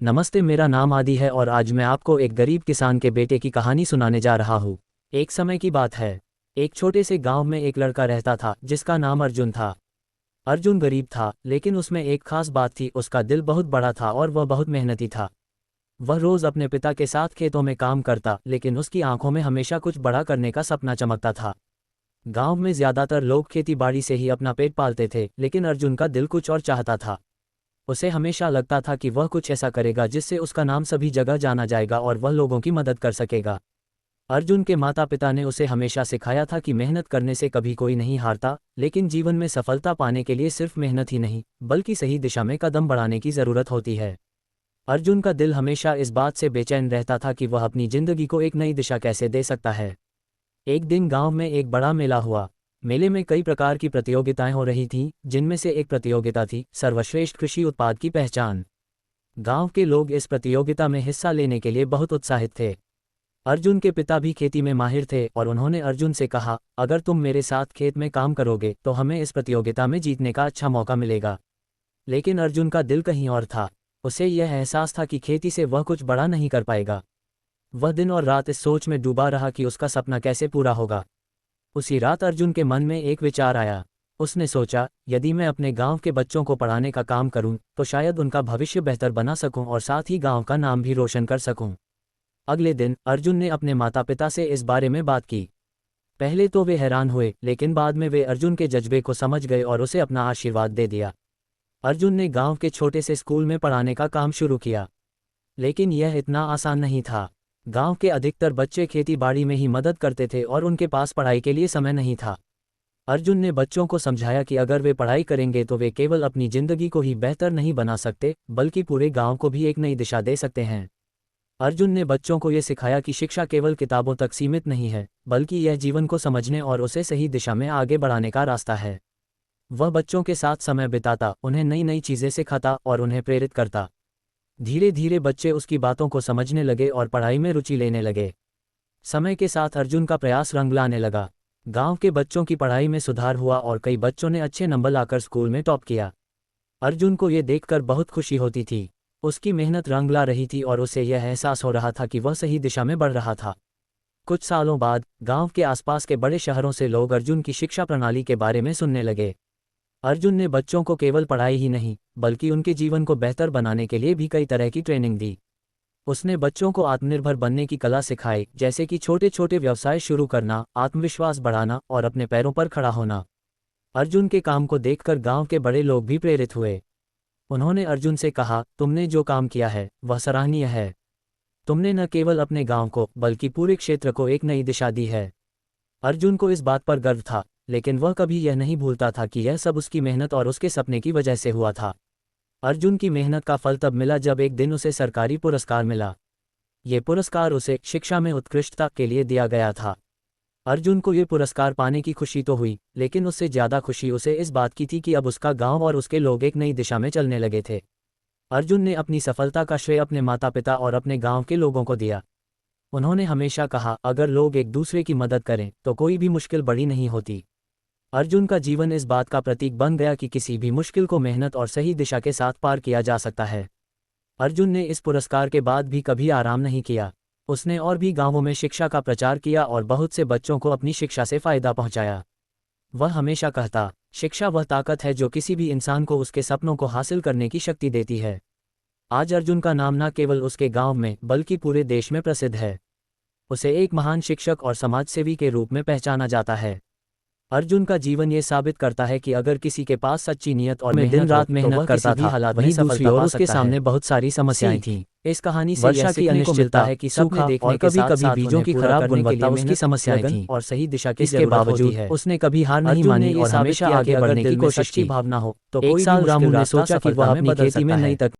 नमस्ते, मेरा नाम आदि है और आज मैं आपको एक गरीब किसान के बेटे की कहानी सुनाने जा रहा हूँ। एक समय की बात है। एक छोटे से गांव में एक लड़का रहता था जिसका नाम अर्जुन था। अर्जुन गरीब था, लेकिन उसमें एक खास बात थी, उसका दिल बहुत बड़ा था और वह बहुत मेहनती था। वह रोज अपने पिता के साथ खेतों में काम करता, लेकिन उसकी आंखों में हमेशा कुछ बड़ा करने का सपना चमकता था। गांव में ज्यादातर लोग खेती बाड़ी से ही अपना पेट पालते थे, लेकिन अर्जुन का दिल कुछ और चाहता था। उसे हमेशा लगता था कि वह कुछ ऐसा करेगा जिससे उसका नाम सभी जगह जाना जाएगा और वह लोगों की मदद कर सकेगा। अर्जुन के माता पिता ने उसे हमेशा सिखाया था कि मेहनत करने से कभी कोई नहीं हारता, लेकिन जीवन में सफलता पाने के लिए सिर्फ मेहनत ही नहीं, बल्कि सही दिशा में कदम बढ़ाने की ज़रूरत होती है। अर्जुन का दिल हमेशा इस बात से बेचैन रहता था कि वह अपनी जिंदगी को एक नई दिशा कैसे दे सकता है। एक दिन गांव में एक बड़ा मेला हुआ। मेले में कई प्रकार की प्रतियोगिताएं हो रही थीं, जिनमें से एक प्रतियोगिता थी सर्वश्रेष्ठ कृषि उत्पाद की पहचान। गांव के लोग इस प्रतियोगिता में हिस्सा लेने के लिए बहुत उत्साहित थे। अर्जुन के पिता भी खेती में माहिर थे और उन्होंने अर्जुन से कहा, अगर तुम मेरे साथ खेत में काम करोगे तो हमें इस प्रतियोगिता में जीतने का अच्छा मौका मिलेगा। लेकिन अर्जुन का दिल कहीं और था। उसे यह एहसास था कि खेती से वह कुछ बड़ा नहीं कर पाएगा। वह दिन और रात इस सोच में डूबा रहा कि उसका सपना कैसे पूरा होगा। उसी रात अर्जुन के मन में एक विचार आया। उसने सोचा, यदि मैं अपने गांव के बच्चों को पढ़ाने का काम करूं, तो शायद उनका भविष्य बेहतर बना सकूं और साथ ही गांव का नाम भी रोशन कर सकूं। अगले दिन अर्जुन ने अपने माता पिता से इस बारे में बात की। पहले तो वे हैरान हुए, लेकिन बाद में वे अर्जुन के जज्बे को समझ गए और उसे अपना आशीर्वाद दे दिया। अर्जुन ने गांव के छोटे से स्कूल में पढ़ाने का काम शुरू किया। लेकिन यह इतना आसान नहीं था। गांव के अधिकतर बच्चे खेती बाड़ी में ही मदद करते थे और उनके पास पढ़ाई के लिए समय नहीं था। अर्जुन ने बच्चों को समझाया कि अगर वे पढ़ाई करेंगे तो वे केवल अपनी जिंदगी को ही बेहतर नहीं बना सकते, बल्कि पूरे गांव को भी एक नई दिशा दे सकते हैं। अर्जुन ने बच्चों को ये सिखाया कि शिक्षा केवल किताबों तक सीमित नहीं है, बल्कि यह जीवन को समझने और उसे सही दिशा में आगे बढ़ाने का रास्ता है। वह बच्चों के साथ समय बिताता, उन्हें नई नई चीज़ें सिखाता और उन्हें प्रेरित करता। धीरे धीरे बच्चे उसकी बातों को समझने लगे और पढ़ाई में रुचि लेने लगे। समय के साथ अर्जुन का प्रयास रंग लाने लगा। गांव के बच्चों की पढ़ाई में सुधार हुआ और कई बच्चों ने अच्छे नंबर लाकर स्कूल में टॉप किया। अर्जुन को ये देखकर बहुत खुशी होती थी। उसकी मेहनत रंग ला रही थी और उसे यह एहसास हो रहा था कि वह सही दिशा में बढ़ रहा था। कुछ सालों बाद गांव के आसपास के बड़े शहरों से लोग अर्जुन की शिक्षा प्रणाली के बारे में सुनने लगे। अर्जुन ने बच्चों को केवल पढ़ाई ही नहीं, बल्कि उनके जीवन को बेहतर बनाने के लिए भी कई तरह की ट्रेनिंग दी। उसने बच्चों को आत्मनिर्भर बनने की कला सिखाई, जैसे कि छोटे छोटे व्यवसाय शुरू करना, आत्मविश्वास बढ़ाना और अपने पैरों पर खड़ा होना। अर्जुन के काम को देखकर गांव के बड़े लोग भी प्रेरित हुए। उन्होंने अर्जुन से कहा, तुमने जो काम किया है वह सराहनीय है। तुमने न केवल अपने गांव को बल्कि पूरे क्षेत्र को एक नई दिशा दी है। अर्जुन को इस बात पर गर्व था, लेकिन वह कभी यह नहीं भूलता था कि यह सब उसकी मेहनत और उसके सपने की वजह से हुआ था। अर्जुन की मेहनत का फल तब मिला जब एक दिन उसे सरकारी पुरस्कार मिला। ये पुरस्कार उसे शिक्षा में उत्कृष्टता के लिए दिया गया था। अर्जुन को ये पुरस्कार पाने की खुशी तो हुई, लेकिन उससे ज़्यादा खुशी उसे इस बात की थी कि अब उसका गांव और उसके लोग एक नई दिशा में चलने लगे थे। अर्जुन ने अपनी सफलता का श्रेय अपने माता पिता और अपने गांव के लोगों को दिया। उन्होंने हमेशा कहा, अगर लोग एक दूसरे की मदद करें तो कोई भी मुश्किल बड़ी नहीं होती। अर्जुन का जीवन इस बात का प्रतीक बन गया कि किसी भी मुश्किल को मेहनत और सही दिशा के साथ पार किया जा सकता है। अर्जुन ने इस पुरस्कार के बाद भी कभी आराम नहीं किया। उसने और भी गांवों में शिक्षा का प्रचार किया और बहुत से बच्चों को अपनी शिक्षा से फायदा पहुंचाया। वह हमेशा कहता, शिक्षा वह ताकत है जो किसी भी इंसान को उसके सपनों को हासिल करने की शक्ति देती है। आज अर्जुन का नाम न केवल उसके गांव में बल्कि पूरे देश में प्रसिद्ध है। उसे एक महान शिक्षक और समाजसेवी के रूप में पहचाना जाता है। अर्जुन का जीवन ये साबित करता है कि अगर किसी के पास सच्ची नियत और दिन रात मेहनत करता था, वहीं दूसरी ओर उसके सामने बहुत सारी समस्याएं थीं। इस कहानी से वर्षा की अनिश्चितता है कि सूखा और कभी-कभी बीजों की खराब गुणवत्ता उसकी समस्याएं थीं और सही दिशा की इसके बावजूद उसने कभी हार नहीं मानी और हमेशा आगे बढ़ने की कोशिश की। भावना हो तो एक साल रामू ने सोचा कि वह अपनी खेती में नई तकनीक